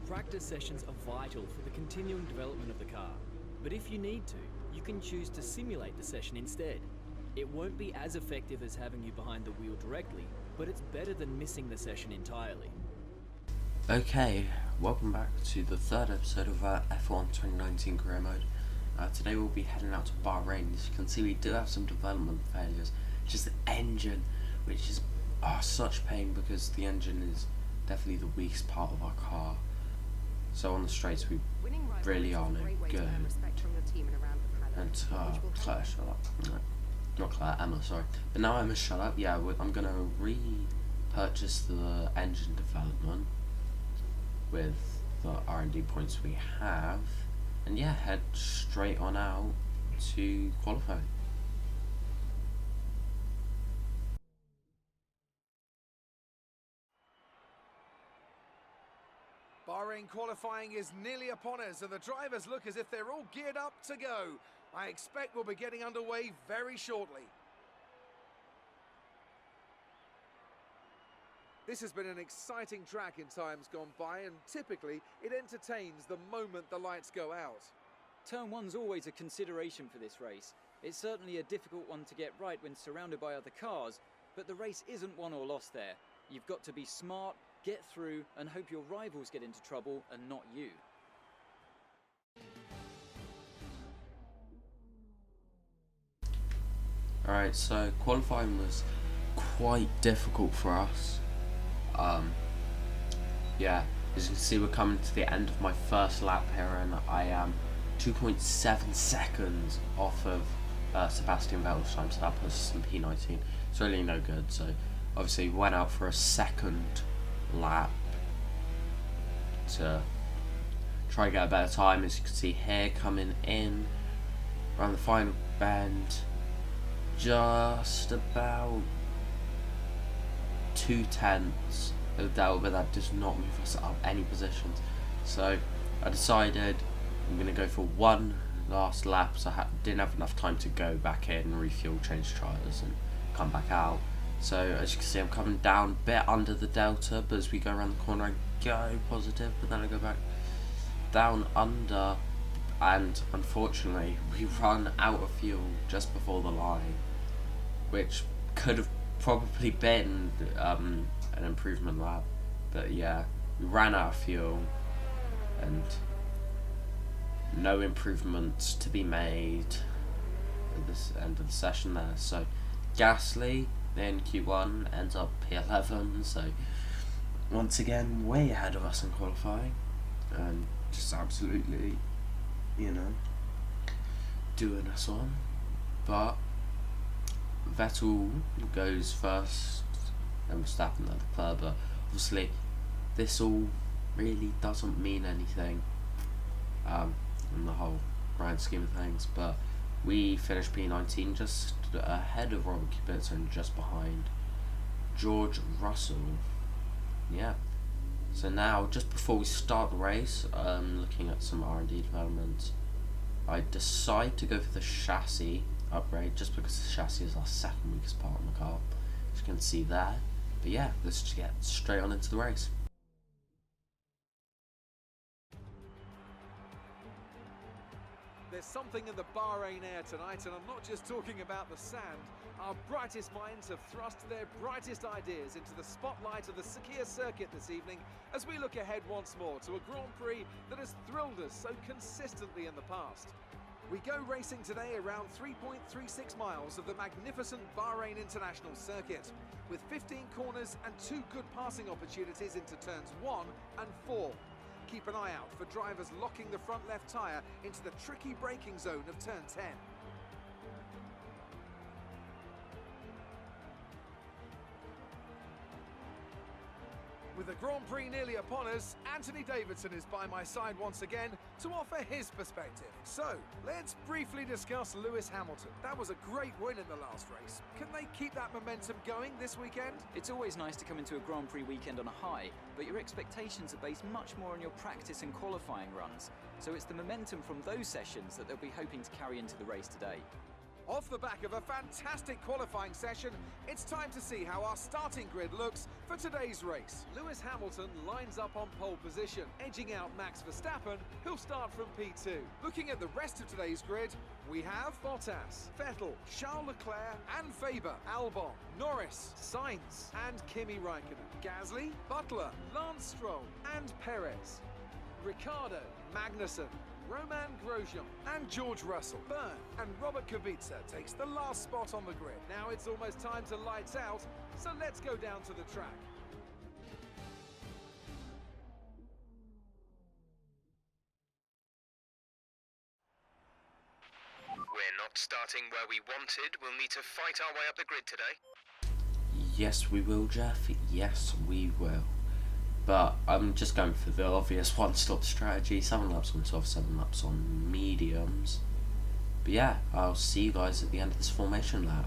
Practice sessions are vital for the continuing development of the car, but if you need to, you can choose to simulate the session instead. It won't be as effective as having you behind the wheel directly, but it's better than missing the session entirely. Okay, welcome back to the third episode of F1 2019 career mode. Today we'll be heading out to Bahrain. As you can see, we do have some development failures. Just the engine, which is such pain because the engine is definitely the weakest part of our car. So on the straights we really are no good. And Claire, shut up. No, not Claire, Emma, sorry. But now Emma, shut up. Yeah, I'm going to repurchase the engine development with the R&D points we have. And yeah, head straight on out to qualify. Bahrain qualifying is nearly upon us and the drivers look as if they're all geared up to go. I expect we'll be getting underway very shortly. This has been an exciting track in times gone by, and typically it entertains the moment the lights go out. Turn 1's always a consideration for this race. It's certainly a difficult one to get right when surrounded by other cars, but the race isn't won or lost there. You've got to be smart, get through, and hope your rivals get into trouble and not you. Alright, so qualifying was quite difficult for us. Yeah, as you can see, we're coming to the end of my first lap here, and I am 2.7 seconds off of Sebastian Vettel's time, so that puts us in P19. It's really no good, so obviously went out for a second lap to try and get a better time. As you can see here, coming in around the final bend, just about 2/10 of Delta, but that does not move us up any positions. So I decided I'm going to go for one last lap, so I didn't have enough time to go back in, refuel, change tyres and come back out. So as you can see, I'm coming down a bit under the Delta, but as we go around the corner I go positive, but then I go back down under, and unfortunately we run out of fuel just before the line, which could have probably been an improvement lap, but yeah, we ran out of fuel and no improvements to be made at this end of the session there. So Gasly in Q1 ends up P11, so once again way ahead of us in qualifying, and just absolutely, you know, doing us on. But Vettel goes first, and Verstappen at the third, but obviously this all really doesn't mean anything in the whole grand scheme of things. But we finished P19, just ahead of Robert Kubica and just behind George Russell. Yeah, so now just before we start the race, looking at some R&D development, I decide to go for the chassis upgrade just because the chassis is our second weakest part on the car, as you can see there. But yeah, let's just get straight on into the race. There's something in the Bahrain air tonight, and I'm not just talking about the sand. Our brightest minds have thrust their brightest ideas into the spotlight of the Sakhir circuit this evening as we look ahead once more to a Grand Prix that has thrilled us so consistently in the past. We go racing today around 3.36 miles of the magnificent Bahrain International Circuit, with 15 corners and 2 good passing opportunities into turns 1 and 4. Keep an eye out for drivers locking the front left tyre into the tricky braking zone of turn 10. With the Grand Prix nearly upon us, Anthony Davidson is by my side once again to offer his perspective. So, let's briefly discuss Lewis Hamilton. That was a great win in the last race. Can they keep that momentum going this weekend? It's always nice to come into a Grand Prix weekend on a high, but your expectations are based much more on your practice and qualifying runs. So it's the momentum from those sessions that they'll be hoping to carry into the race today. Off the back of a fantastic qualifying session, it's time to see how our starting grid looks for today's race. Lewis Hamilton lines up on pole position, edging out Max Verstappen, who'll start from P2. Looking at the rest of today's grid, we have Bottas, Vettel, Charles Leclerc and Faber, Albon, Norris, Sainz and Kimi Raikkonen, Gasly, Butler, Lance Stroll and Perez, Ricciardo, Magnussen, Roman Grosjean and George Russell. Byrne and Robert Kubica takes the last spot on the grid. Now it's almost time to lights out, so let's go down to the track. We're not starting where we wanted. We'll need to fight our way up the grid today. Yes, we will, Jeff. Yes, we will. But I'm just going for the obvious one-stop strategy. 7 laps on soft, 7 laps on mediums. But yeah, I'll see you guys at the end of this formation lap.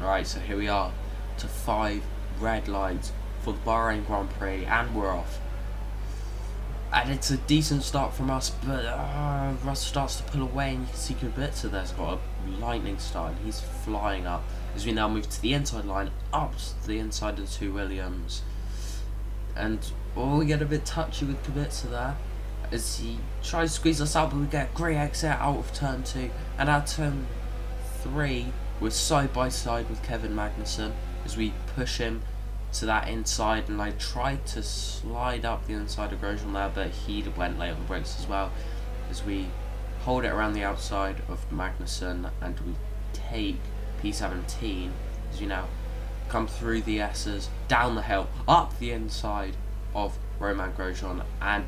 Alright, so here we are to 5 red lights for the Bahrain Grand Prix, and we're off. And it's a decent start from us, but Russ starts to pull away, and you can see Kubica there's got a lightning start, and he's flying up. As we now move to the inside line, up to the inside of the 2 Williams. And we get a bit touchy with Kubica there as he tries to squeeze us out, but we get a great exit out of turn 2, and at turn 3 we're side by side with Kevin Magnussen as we push him to that inside, and I tried to slide up the inside of Grosjean there, but he went late on the brakes as well as we hold it around the outside of Magnussen, and we take P17 as we now come through the S's, down the hill, up the inside of Roman Grosjean and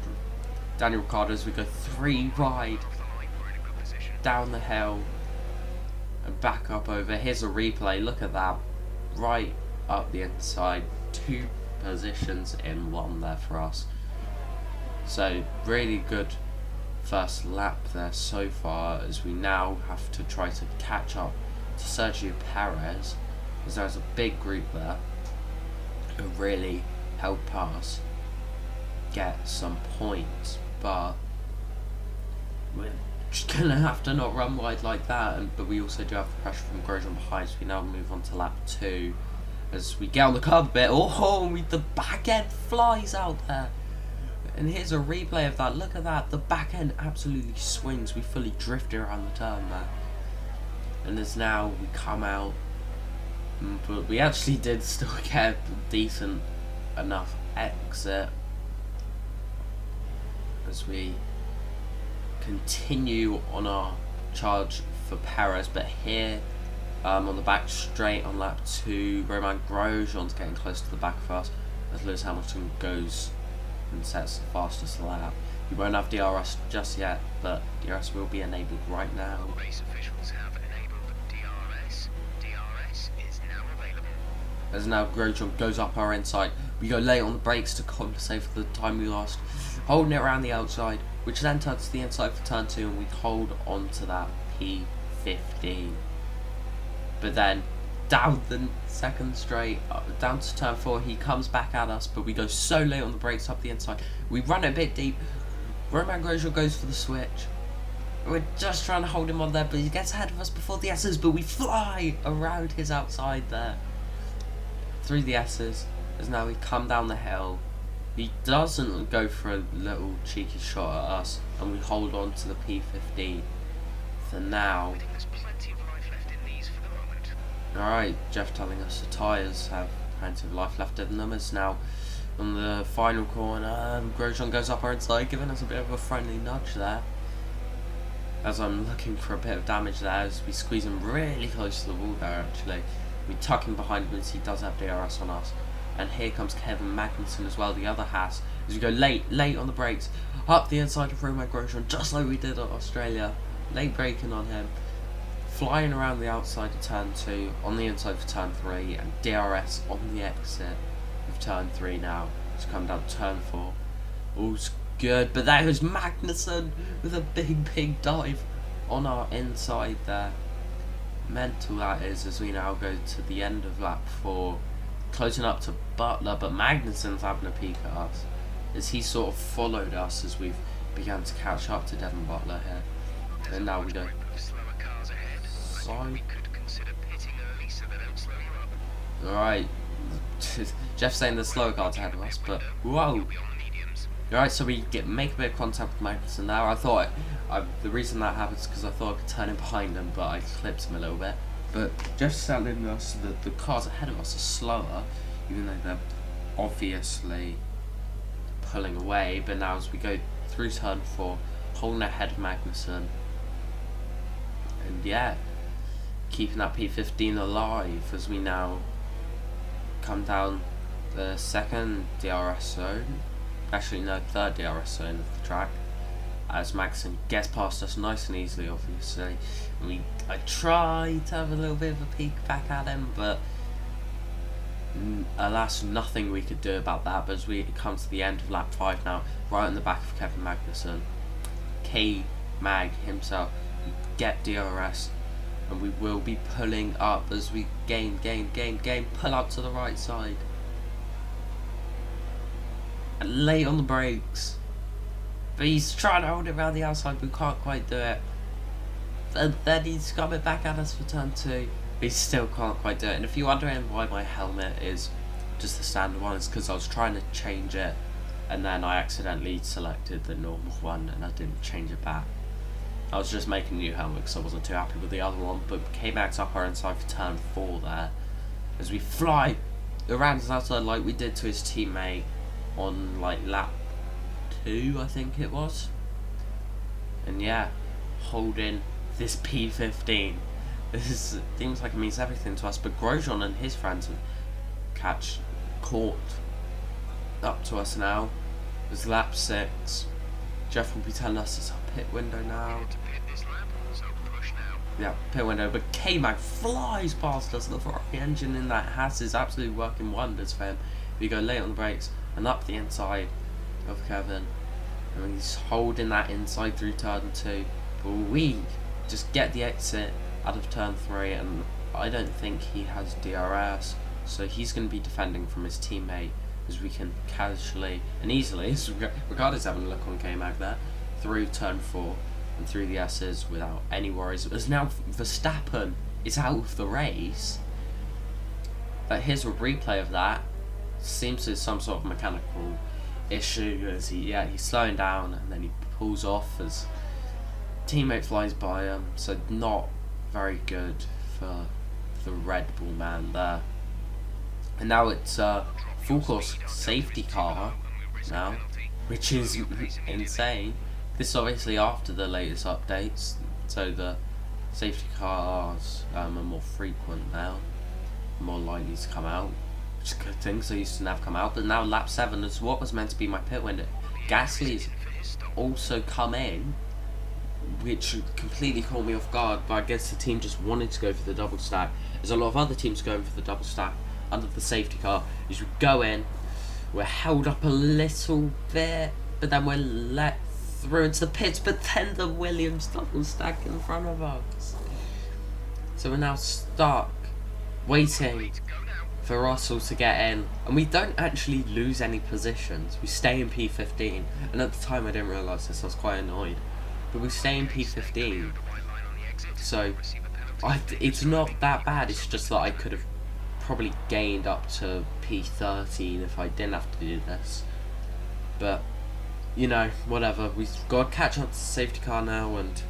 Daniel Ricciardo as we go 3 wide down the hill and back up over. Here's a replay, look at that, right up the inside, 2 positions in 1 there for us. So really good first lap there so far, as we now have to try to catch up to Sergio Perez, because there's a big group there who really help us get some points, but we're just gonna have to not run wide like that. But we also do have the pressure from Grosjean behind, so we now move on to lap 2 as we get on the curb a bit. The back end flies out there, and here's a replay of that. Look at that, the back end absolutely swings. We fully drifted around the turn there, and as now we come out, but we actually did still get a decent enough exit as we continue on our charge for Perez. But here on the back straight on lap 2, Roman Grosjean's getting close to the back of us as Lewis Hamilton goes and sets the fastest lap. We won't have DRS just yet, but DRS will be enabled right now. Race officials have enabled DRS. DRS is now available. As now Grosjean goes up our inside, we go late on the brakes to compensate for the time we lost, holding it around the outside, which then turns to the inside for turn 2, and we hold on to that P15. But then down the second straight, down to turn 4, he comes back at us, but we go so late on the brakes up the inside. We run it a bit deep. Roman Grosjean goes for the switch. We're just trying to hold him on there, but he gets ahead of us before the S's, but we fly around his outside there. Through the S's, as now we come down the hill. He doesn't go for a little cheeky shot at us, and we hold on to the P15 for now. I think there's plenty of life left in these for the moment. Alright, Jeff telling us the tyres have plenty of life left in them. As now on the final corner, Grosjean goes up our inside, giving us a bit of a friendly nudge there. As I'm looking for a bit of damage there, as we squeeze him really close to the wall there actually. We tuck him behind him as he does have DRS on us. And here comes Kevin Magnussen as well, the other Haas, as we go late on the brakes, up the inside of Roman Grosjean, just like we did at Australia. Late braking on him, flying around the outside of turn 2, on the inside for turn 3, and DRS on the exit of turn 3 now. It's come down to turn 4. All's good, but there goes Magnussen with a big dive on our inside there. Mental that is, as we now go to the end of lap 4. Closing up to Butler, but Magnussen's having a peek at us as he sort of followed us as we've began to catch up to Devon Butler here. And now we go outside. We could consider pitting early so they don't slow you up. Alright. Jeff's saying the slower car's ahead of us, but whoa! You'll be on the mediums. Alright, so we make a bit of contact with Magnussen now. I thought, the reason that happens is because I thought I could turn in behind him, but I clipped him a little bit. But Jeff's telling us that the cars ahead of us are slower, even though they're obviously pulling away. But now as we go through turn 4, holding ahead of Magnussen, and yeah, keeping that P15 alive as we now come down the second DRS zone, actually no, third DRS zone of the track, as Magnussen gets past us nice and easily, obviously. And I tried to have a little bit of a peek back at him, but alas, nothing we could do about that. But as we come to the end of lap 5 now, right on the back of Kevin Magnussen, K-Mag himself, we get DRS, and we will be pulling up as we gain, pull up to the right side. And late on the brakes. But he's trying to hold it around the outside, but we can't quite do it. And then he's coming back at us for turn 2. But he still can't quite do it. And if you're wondering why my helmet is just the standard one, it's because I was trying to change it, and then I accidentally selected the normal one, and I didn't change it back. I was just making a new helmet because I wasn't too happy with the other one. But K-Mag's up our inside for turn 4 there, as we fly around his outside like we did to his teammate on like lap 2, I think it was. And yeah, holding this P15. This seems like it means everything to us, but Grosjean and his friends have caught up to us now. It's lap 6. Jeff will be telling us it's our pit window now. To pit this lap, so push now. Yeah, pit window, but K-Mag flies past us. The Ferrari engine in that Haas is absolutely working wonders for him. We go late on the brakes and up the inside of Kevin, and he's holding that inside through turn 2. But we just get the exit out of turn 3, and I don't think he has DRS, so he's going to be defending from his teammate, as we can casually and easily, as Ricardo's having a look on K-Mag there, through turn 4 and through the S's without any worries. As now Verstappen is out of the race. But here's a replay of that. Seems there's some sort of mechanical issue, as he's slowing down and then he pulls off as teammate flies by him. So not very good for the Red Bull man there. And now it's full course safety car now, which is insane. This is obviously after the latest updates, so the safety cars are more frequent now, more likely to come out, which is a good thing, so I used to never come out. But now lap 7 is what was meant to be my pit window. Gasly's also come in, which completely caught me off guard, but I guess the team just wanted to go for the double stack. There's a lot of other teams going for the double stack under the safety car. As we go in, we're held up a little bit, but then we're let through into the pits, but then the Williams double stack in front of us. So we're now stuck, waiting for Russell to get in, and we don't actually lose any positions. We stay in P15, and at the time I didn't realise this, I was quite annoyed. But we stay in P15, so it's not that bad. It's just that I could have probably gained up to P13 if I didn't have to do this. But, you know, whatever. We've got to catch up to the safety car now and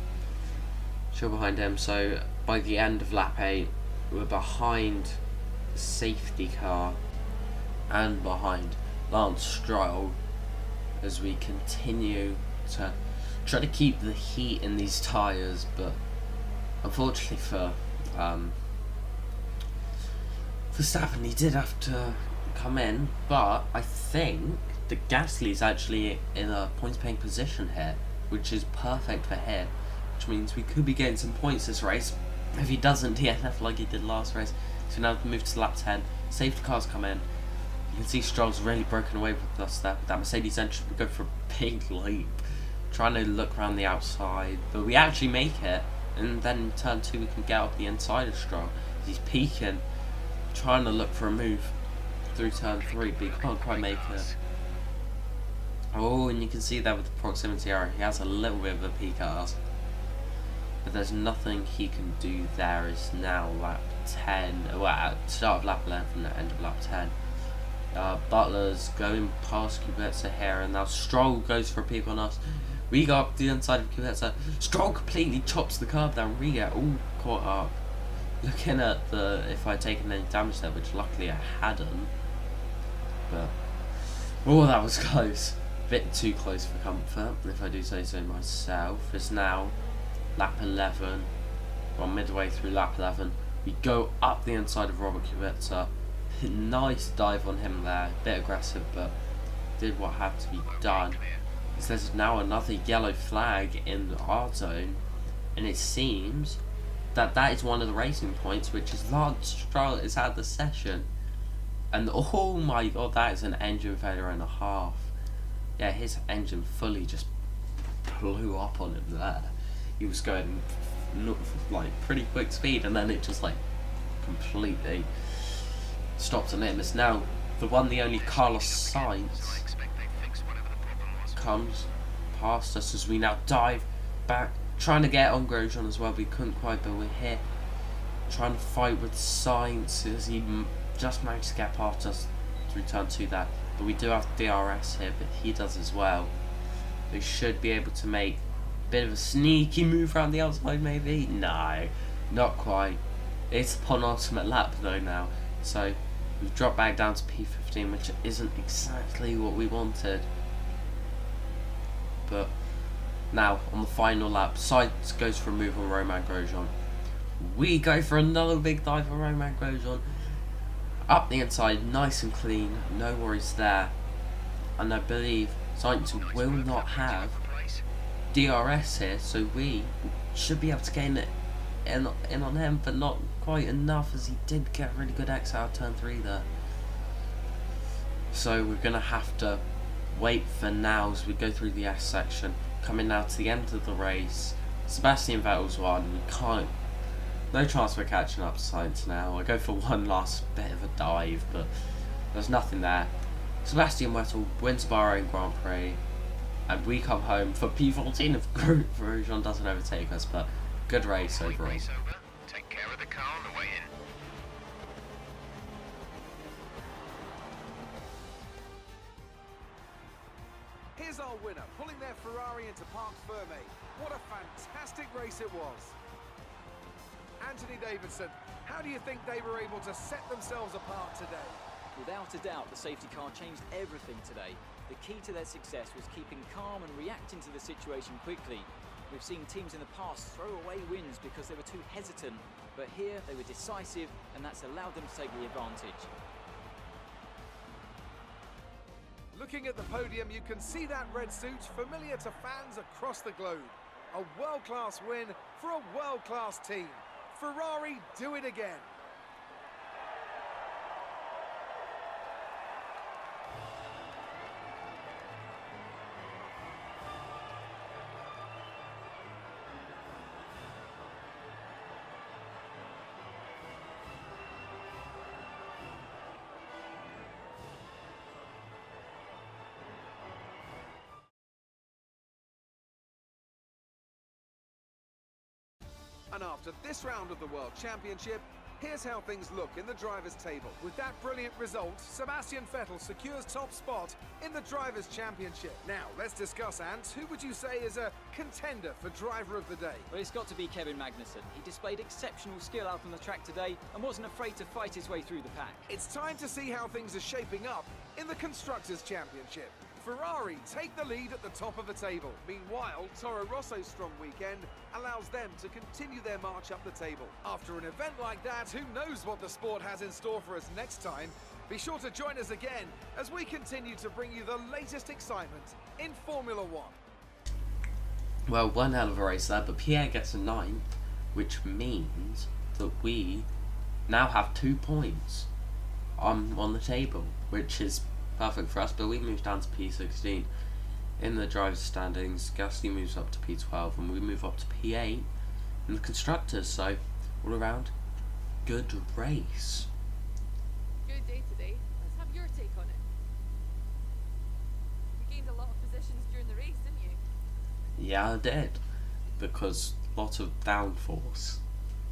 chill behind him. So by the end of lap 8, we're behind the safety car and behind Lance Stroll as we continue to try to keep the heat in these tyres. But unfortunately for Verstappen, he did have to come in, but I think that Gasly's actually in a points-paying position here, which is perfect for him, which means we could be getting some points this race if he doesn't DNF like he did last race. So now we move to lap 10, safety cars come in, you can see Stroll's really broken away with us there. That Mercedes engine would go for a big leap, trying to look around the outside, but we actually make it, and then in turn 2 we can get up the inside of Stroll. He's peeking, trying to look for a move through turn 3, but he can't quite make it. Oh, and you can see that with the proximity error, he has a little bit of a peek at us. but there's nothing he can do there. It's now lap 10, well, at start of lap 11 and end of lap 10. Butler's going past Kubica here, and now Stroll goes for a peek on us. We go up the inside of Kubica. Stroll completely chops the curb down. We get all caught up. Looking at if I'd taken any damage there, which luckily I hadn't. But, oh, that was close. Bit too close for comfort, if I do say so myself. It's now lap 11. Well, midway through lap 11. We go up the inside of Robert Kubica. Nice dive on him there. Bit aggressive, but did what had to be done. There's now another yellow flag in our zone, and it seems that is one of the racing points, which is Lance Stroll is out of the session. And oh my god, that is an engine failure and a half. Yeah, his engine fully just blew up on him there. He was going like pretty quick speed, and then it just like completely stopped on him. It's now the one, the only Carlos Sainz comes past us as we now dive back, trying to get on Grosjean as well. We couldn't quite, but we're here trying to fight with Sainz as he just managed to get past us to return to that. But we do have DRS here, but he does as well. We should be able to make a bit of a sneaky move around the outside, maybe? No, not quite. It's the penultimate lap though now, so we've dropped back down to P15, which isn't exactly what we wanted. But now on the final lap, Sainz goes for a move on Romain Grosjean. We go for another big dive on Romain Grosjean. Up the inside, nice and clean, no worries there. And I believe Sainz will not have DRS here, so we should be able to gain it in on him, but not quite enough, as he did get really good exit out of turn 3 there. So we're going to have to wait for now as we go through the S section. Coming now to the end of the race, Sebastian Vettel's won. We can't, no chance we're catching up to Sainz now. I go for one last bit of a dive, but there's nothing there. Sebastian Vettel wins Bahrain Grand Prix, and we come home for P14 if Grosjean doesn't overtake us, but good race overall. Take care of the car on the way in. Here's our winner, pulling their Ferrari into Parc Fermé. What a fantastic race it was. Anthony Davidson, how do you think they were able to set themselves apart today? Without a doubt, the safety car changed everything today. The key to their success was keeping calm and reacting to the situation quickly. We've seen teams in the past throw away wins because they were too hesitant, but here they were decisive, and that's allowed them to take the advantage. Looking at the podium, you can see that red suit familiar to fans across the globe. A world-class win for a world-class team. Ferrari do it again. And after this round of the World Championship, here's how things look in the drivers' table. With that brilliant result, Sebastian Vettel secures top spot in the Drivers' Championship. Now, let's discuss, Ant. Who would you say is a contender for Driver of the Day? Well, it's got to be Kevin Magnussen. He displayed exceptional skill out on the track today and wasn't afraid to fight his way through the pack. It's time to see how things are shaping up in the Constructors' Championship. Ferrari take the lead at the top of the table. Meanwhile, Toro Rosso's strong weekend allows them to continue their march up the table. After an event like that, who knows what the sport has in store for us next time? Be sure to join us again as we continue to bring you the latest excitement in Formula One. Well, one hell of a race there, but Pierre gets a 9th, which means that we now have 2 points on the table, which is perfect for us, but we move down to P16 in the drivers' standings. Gasly moves up to P12, and we move up to P8 in the constructors. So, all around, good race. Good day today. Let's have your take on it. You gained a lot of positions during the race, didn't you? Yeah, I did, because lot of downforce.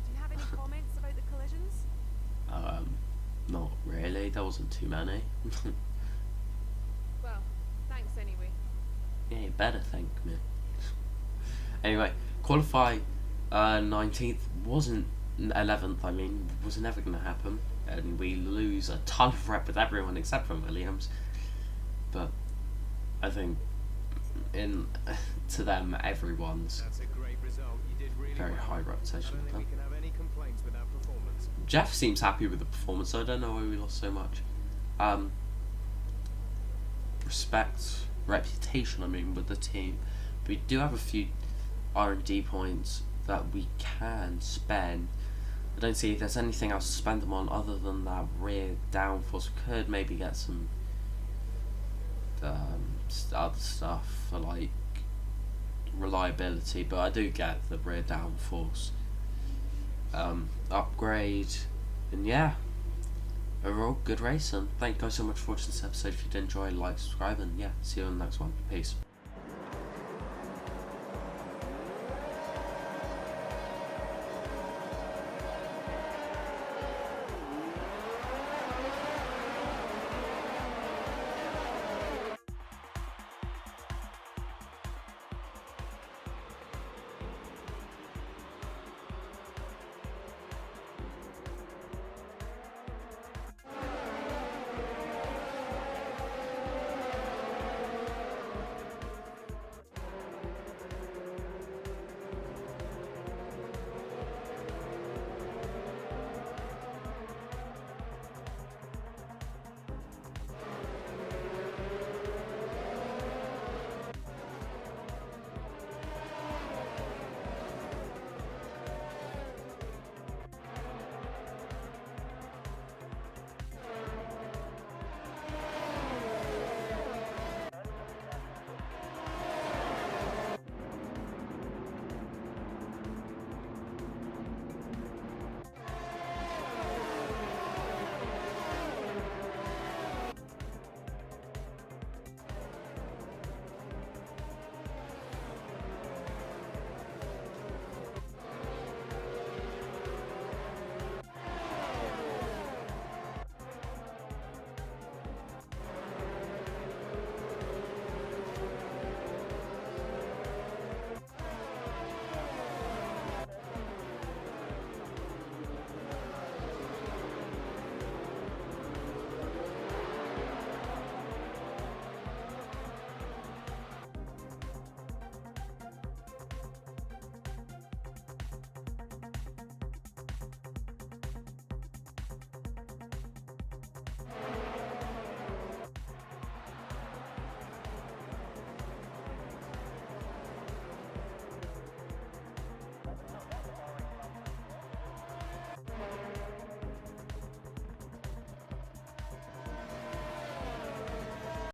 Do you have any comments about the collisions? Not really. There wasn't too many. Well, thanks anyway. Yeah, you better thank me. Anyway, qualify 19th wasn't 11th. I mean, was never going to happen, and we lose a ton of rep with everyone except for Williams. But I think to them, everyone's That's a great result. You did really very well. high reputation. I don't think we can have any complaints with that performance. Jeff seems happy with the performance, so I don't know why we lost so much. Respect, reputation, I mean, with the team. We do have a few R&D points that we can spend. I don't see if there's anything else to spend them on other than that rear downforce. We could maybe get some other stuff for like reliability, but I do get the rear downforce upgrade, and yeah, overall good racing. Thank you guys so much for watching this episode. If you did enjoy, like, subscribe, and yeah, see you on the next one. Peace.